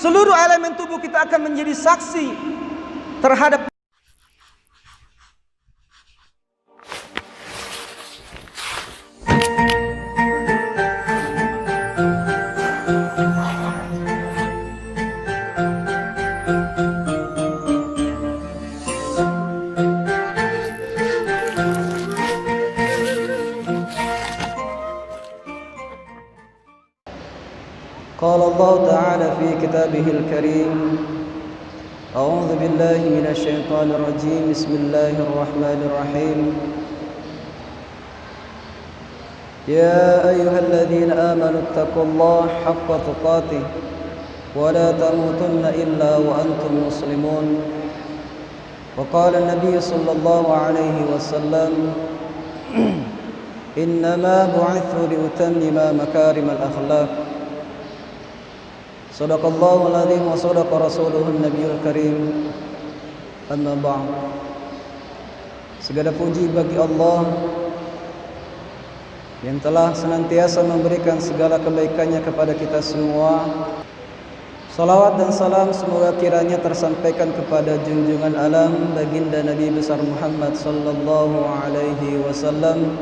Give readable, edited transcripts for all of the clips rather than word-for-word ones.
seluruh elemen tubuh kita akan menjadi saksi terhadap قال الله تعالى في كتابه الكريم أعوذ بالله من الشيطان الرجيم بسم الله الرحمن الرحيم يا أيها الذين آمنوا اتقوا الله حق تقاته ولا تموتن إلا وأنتم مسلمون وقال النبي صلى الله عليه وسلم إنما بعثت لأتمم مكارم الأخلاق Sadaqallahu al-azim wa sadaqa rasuluhun nabiyul karim. Amma ba'd. Segala puji bagi Allah yang telah senantiasa memberikan segala kebaikannya kepada kita semua. Salawat dan salam semoga kiranya tersampaikan kepada junjungan alam baginda Nabi besar Muhammad sallallahu alaihi wasallam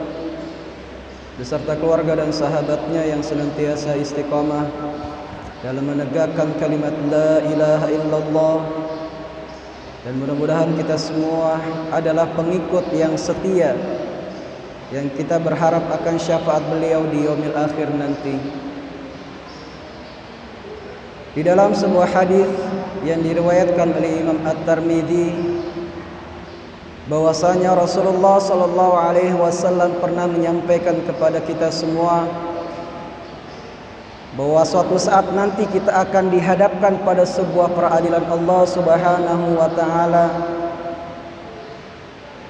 beserta keluarga dan sahabatnya yang senantiasa istiqamah dalam menegakkan kalimat la ilaha illallah, dan mudah-mudahan kita semua adalah pengikut yang setia yang kita berharap akan syafaat beliau di yaumil akhir nanti. Di dalam sebuah hadis yang diriwayatkan oleh Imam At-Tirmidzi bahwasanya Rasulullah sallallahu alaihi wasallam pernah menyampaikan kepada kita semua bahwa suatu saat nanti kita akan dihadapkan pada sebuah peradilan Allah Subhanahu wa taala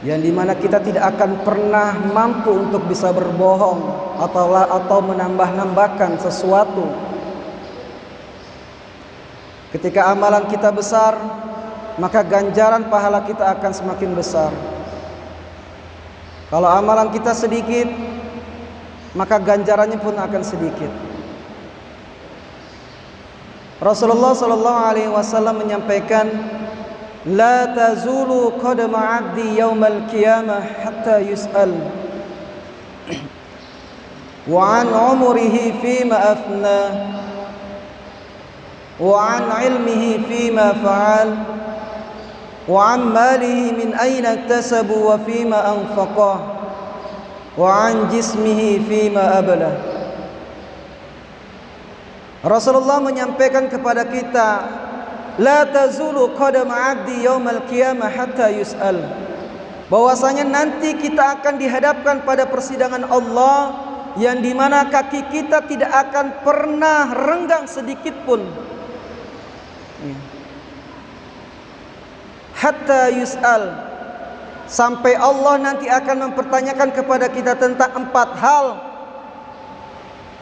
yang dimana kita tidak akan pernah mampu untuk bisa berbohong atau menambah-nambahkan sesuatu. Ketika amalan kita besar, maka ganjaran pahala kita akan semakin besar. Kalau amalan kita sedikit, maka ganjarannya pun akan sedikit. Rasulullah sallallahu alaihi wasallam menyampaikan, la tazulu qadama 'abdi yaumal qiyamah hatta yus'al wa 'an 'umrihi fima afna wa 'an 'ilmihi fima fa'al wa 'an malihi min ayna iktasabu wa fima anfaqah wa 'an jismihi fima ablah. Rasulullah menyampaikan kepada kita, la tazulu qadama 'abdi yaumal qiyamah hatta yus'al, bahwasanya nanti kita akan dihadapkan pada persidangan Allah yang dimana kaki kita tidak akan pernah renggang sedikit pun, hatta yus'al, sampai Allah nanti akan mempertanyakan kepada kita tentang 4 hal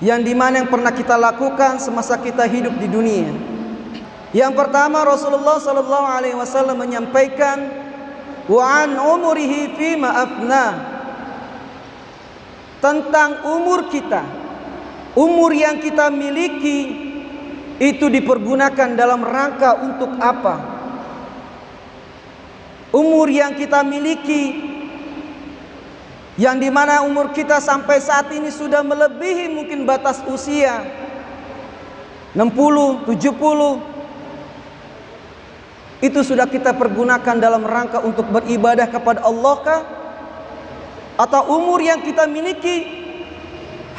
yang dimana yang pernah kita lakukan semasa kita hidup di dunia. Yang pertama, Rasulullah sallallahu alaihi wasallam menyampaikan, wa an umurihi fima afna, tentang umur kita. Umur yang kita miliki itu dipergunakan dalam rangka untuk apa? Umur yang kita miliki yang dimana umur kita sampai saat ini sudah melebihi mungkin batas usia 60, 70, itu sudah kita pergunakan dalam rangka untuk beribadah kepada Allah kah? Atau umur yang kita miliki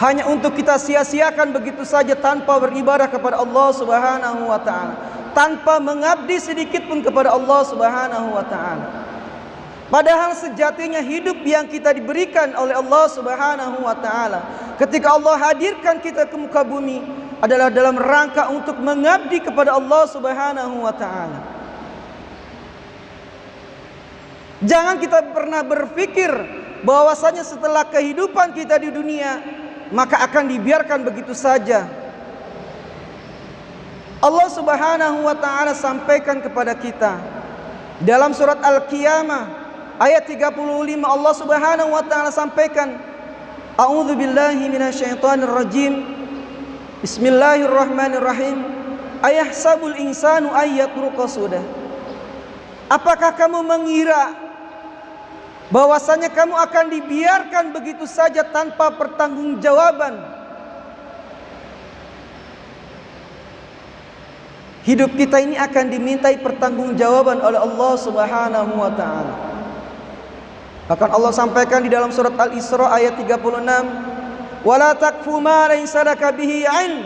hanya untuk kita sia-siakan begitu saja tanpa beribadah kepada Allah Subhanahu wa taala, tanpa mengabdi sedikit pun kepada Allah Subhanahu wa taala. Padahal sejatinya hidup yang kita diberikan oleh Allah Subhanahu wa taala ketika Allah hadirkan kita ke muka bumi adalah dalam rangka untuk mengabdi kepada Allah Subhanahu wa taala. Jangan kita pernah berpikir bahwasanya setelah kehidupan kita di dunia maka akan dibiarkan begitu saja. Allah Subhanahu wa taala sampaikan kepada kita dalam surat Al-Qiyamah ayat 35, Allah Subhanahu wa taala sampaikan, a'udzu billahi minasyaitonir rajim. Bismillahirrahmanirrahim. Ayahsabul insanu ayyatruka sudah. Apakah kamu mengira bahwasanya kamu akan dibiarkan begitu saja tanpa pertanggungjawaban? Hidup kita ini akan dimintai pertanggungjawaban oleh Allah Subhanahu wa taala. Bahkan Allah sampaikan di dalam surat Al-Isra ayat 36, "Wala taqfu ma laysa laka bihi 'ilm.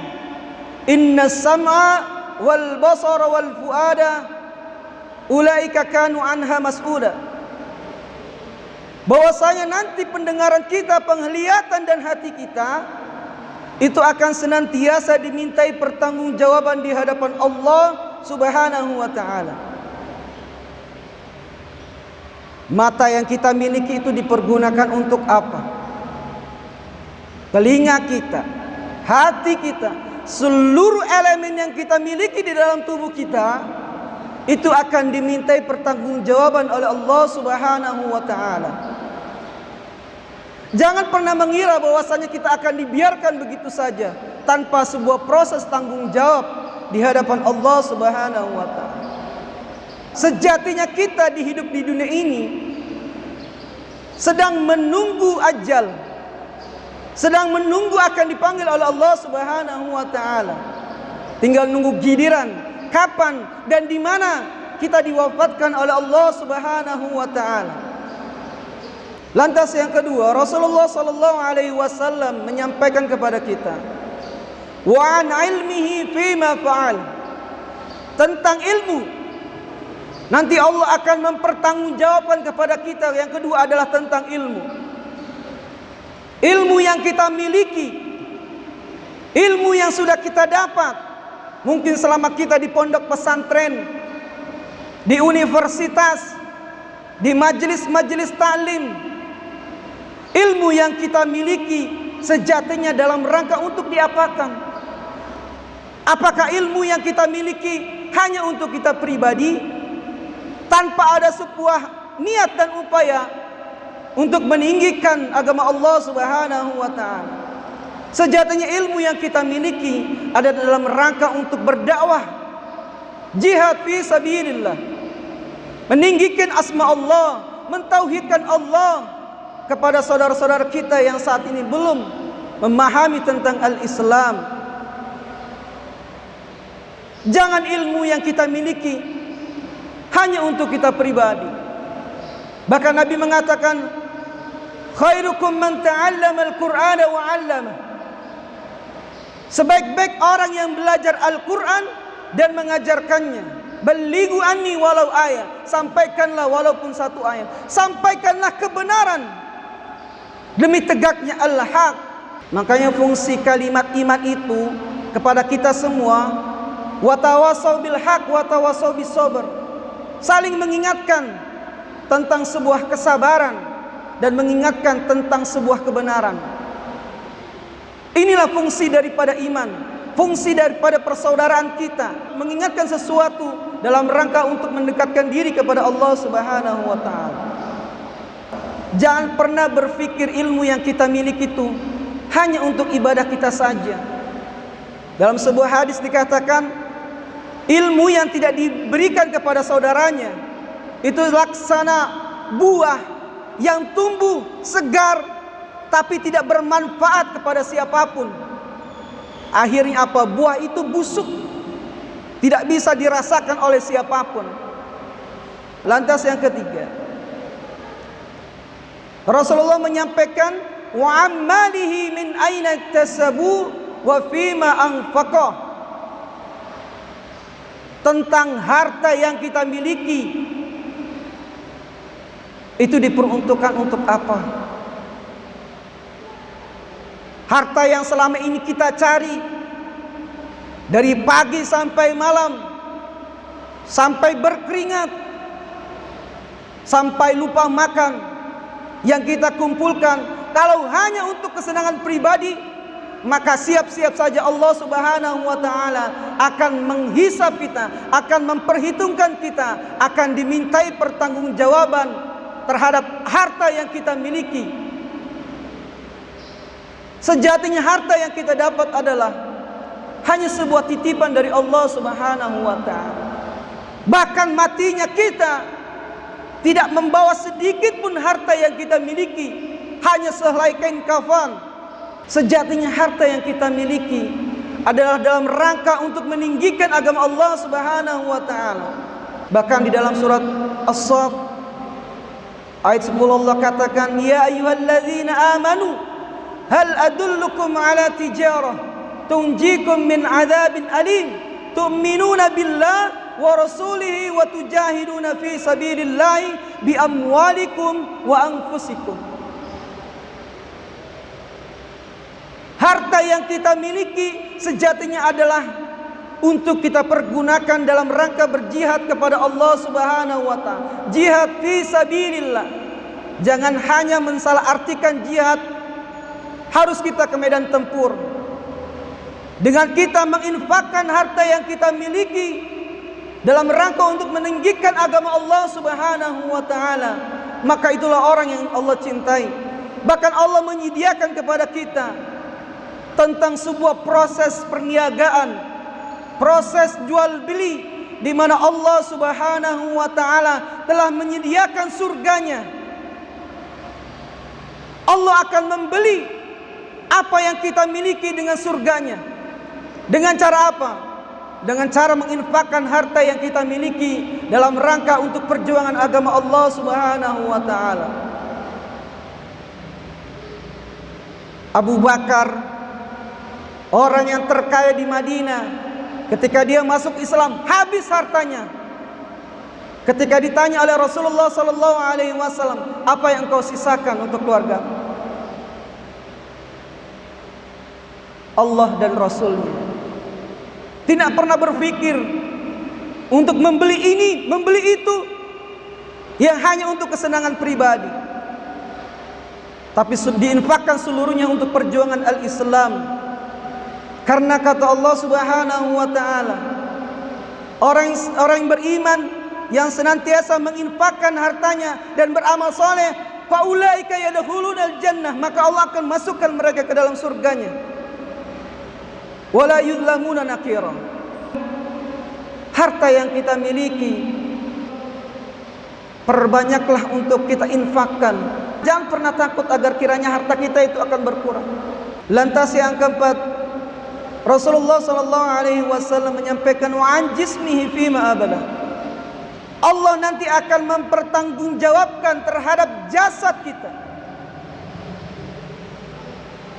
Innas sam'a wal basara wal fuada ulaika kanu anha mas'ula." Bahwasanya nanti pendengaran kita, penglihatan dan hati kita itu akan senantiasa dimintai pertanggungjawaban di hadapan Allah Subhanahu wa taala. Mata yang kita miliki itu dipergunakan untuk apa? Telinga kita, hati kita, seluruh elemen yang kita miliki di dalam tubuh kita itu akan dimintai pertanggungjawaban oleh Allah Subhanahu wa taala. Jangan pernah mengira bahwasanya kita akan dibiarkan begitu saja tanpa sebuah proses tanggung jawab di hadapan Allah Subhanahu wa taala. Sejatinya kita hidup di dunia ini sedang menunggu ajal, sedang menunggu akan dipanggil oleh Allah Subhanahu wa taala. Tinggal nunggu giliran kapan dan di mana kita diwafatkan oleh Allah Subhanahu wa taala. Lantas yang kedua, Rasulullah sallallahu alaihi wasallam menyampaikan kepada kita, wa an ilmihi fima fa'al. Tentang ilmu, nanti Allah akan mempertanggungjawabkan kepada kita. Yang kedua adalah tentang ilmu. Ilmu yang kita miliki, ilmu yang sudah kita dapat, mungkin selama kita di pondok pesantren, di universitas, di majelis-majelis taklim. Ilmu yang kita miliki sejatinya dalam rangka untuk diapakan? Apakah ilmu yang kita miliki hanya untuk kita pribadi, tanpa ada sebuah niat dan upaya untuk meninggikan agama Allah Subhanahu wa taala? Sejatinya ilmu yang kita miliki ada dalam rangka untuk berdakwah, jihad fi sabilillah, meninggikan asma Allah, mentauhidkan Allah kepada saudara-saudara kita yang saat ini belum memahami tentang al-Islam. Jangan ilmu yang kita miliki hanya untuk kita pribadi. Bahkan Nabi mengatakan, khairukum man ta'allama al-Qur'ana wa 'allama. Sebaik-baik orang yang belajar Al-Quran dan mengajarkannya. Balighu anni walau ayat. Sampaikanlah walaupun satu ayat. Sampaikanlah kebenaran demi tegaknya al-haq. Makanya fungsi kalimat iman itu kepada kita semua, watawasau bil haq watawasau bis sabr, saling mengingatkan tentang sebuah kesabaran dan mengingatkan tentang sebuah kebenaran. Inilah fungsi daripada iman, fungsi daripada persaudaraan kita, mengingatkan sesuatu dalam rangka untuk mendekatkan diri kepada Allah Subhanahu wa taala. Jangan pernah berpikir ilmu yang kita miliki itu hanya untuk ibadah kita saja. Dalam sebuah hadis dikatakan, ilmu yang tidak diberikan kepada saudaranya itu laksana buah yang tumbuh segar tapi tidak bermanfaat kepada siapapun. Akhirnya apa? Buah itu busuk, tidak bisa dirasakan oleh siapapun. Lantas yang ketiga, Rasulullah menyampaikan, wa ammalihi min aina iktasabu wa fima anfaqah. Tentang harta yang kita miliki, itu diperuntukkan untuk apa? Harta yang selama ini kita cari dari pagi sampai malam, sampai berkeringat, sampai lupa makan, yang kita kumpulkan, kalau hanya untuk kesenangan pribadi, maka siap-siap saja Allah Subhanahu wa taala akan menghisab kita, akan memperhitungkan kita, akan dimintai pertanggungjawaban terhadap harta yang kita miliki. Sejatinya harta yang kita dapat adalah hanya sebuah titipan dari Allah Subhanahu wa taala. Bahkan matinya kita tidak membawa sedikit pun harta yang kita miliki, hanya sehelai kain kafan. Sejatinya harta yang kita miliki adalah dalam rangka untuk meninggikan agama Allah Subhanahu wa taala. Bahkan di dalam surat As-Saff ayat 10 Allah katakan, ya ayyuhalladzina amanu hal adullukum ala tijarah tunjikum min adzabin alim tu'minuna billah wa rasulihi wa tujahiduna fi sabilillahi bi amwalikum wa anfusikum. Harta yang kita miliki sejatinya adalah untuk kita pergunakan dalam rangka berjihad kepada Allah Subhanahu wa taala. Jihad fi sabilillah. Jangan hanya mensalahartikan jihad harus kita ke medan tempur. Dengan kita menginfakkan harta yang kita miliki dalam rangka untuk meninggikan agama Allah Subhanahu wa taala, maka itulah orang yang Allah cintai. Bahkan Allah menyediakan kepada kita tentang sebuah proses perniagaan, proses jual beli, di mana Allah Subhanahu wa taala telah menyediakan surganya. Allah akan membeli apa yang kita miliki dengan surganya. Dengan cara apa? Dengan cara menginfakkan harta yang kita miliki dalam rangka untuk perjuangan agama Allah Subhanahu wa taala. Abu Bakar, orang yang terkaya di Madinah, ketika dia masuk Islam habis hartanya. Ketika ditanya oleh Rasulullah sallallahu alaihi wasallam, "Apa yang kau sisakan untuk keluarga?" Allah dan Rasulnya. Tidak pernah berpikir untuk membeli ini, membeli itu yang hanya untuk kesenangan pribadi, tapi diinfakkan seluruhnya untuk perjuangan al-Islam. Karena kata Allah Subhanahu wa taala, orang yang beriman yang senantiasa menginfakkan hartanya dan beramal soleh, faulaika yadkhulunal jannah, maka Allah akan masukkan mereka ke dalam surganya. Wala yuzlamuna nakira. Harta yang kita miliki perbanyaklah untuk kita infakkan. Jangan pernah takut agar kiranya harta kita itu akan berkurang. Lantas yang keempat, Rasulullah sallallahu alaihi wasallam menyampaikan, wa an jismihi fima abala. Allah nanti akan mempertanggungjawabkan terhadap jasad kita.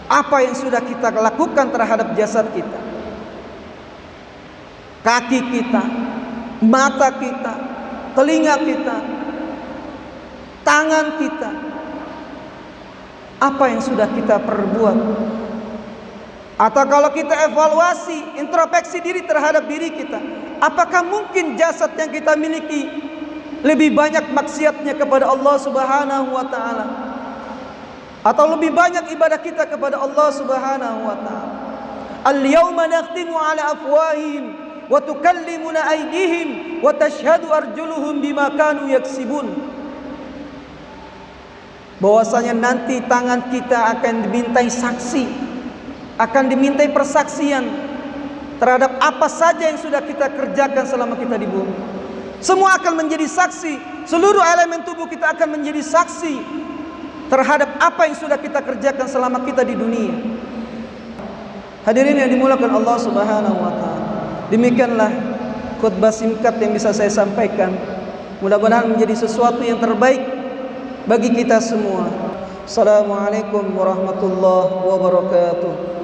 Apa yang sudah kita lakukan terhadap jasad kita? Kaki kita, mata kita, telinga kita, tangan kita. Apa yang sudah kita perbuat? Atau kalau kita evaluasi, introspeksi diri terhadap diri kita, apakah mungkin jasad yang kita miliki lebih banyak maksiatnya kepada Allah Subhanahu wa taala, atau lebih banyak ibadah kita kepada Allah Subhanahu wa taala? Al-yauma nakhtimu ala afwahihim wa tukallimuna aydihim wa tashhadu arjuluhum bima kanu yaksibun. Bahwasanya nanti tangan kita akan dimintai saksi, akan dimintai persaksian terhadap apa saja yang sudah kita kerjakan selama kita di bumi. Semua akan menjadi saksi, seluruh elemen tubuh kita akan menjadi saksi terhadap apa yang sudah kita kerjakan selama kita di dunia. Hadirin yang dimuliakan Allah Subhanahu wa taala, demikianlah khutbah singkat yang bisa saya sampaikan. Mudah-mudahan menjadi sesuatu yang terbaik bagi kita semua. Assalamualaikum warahmatullahi wabarakatuh.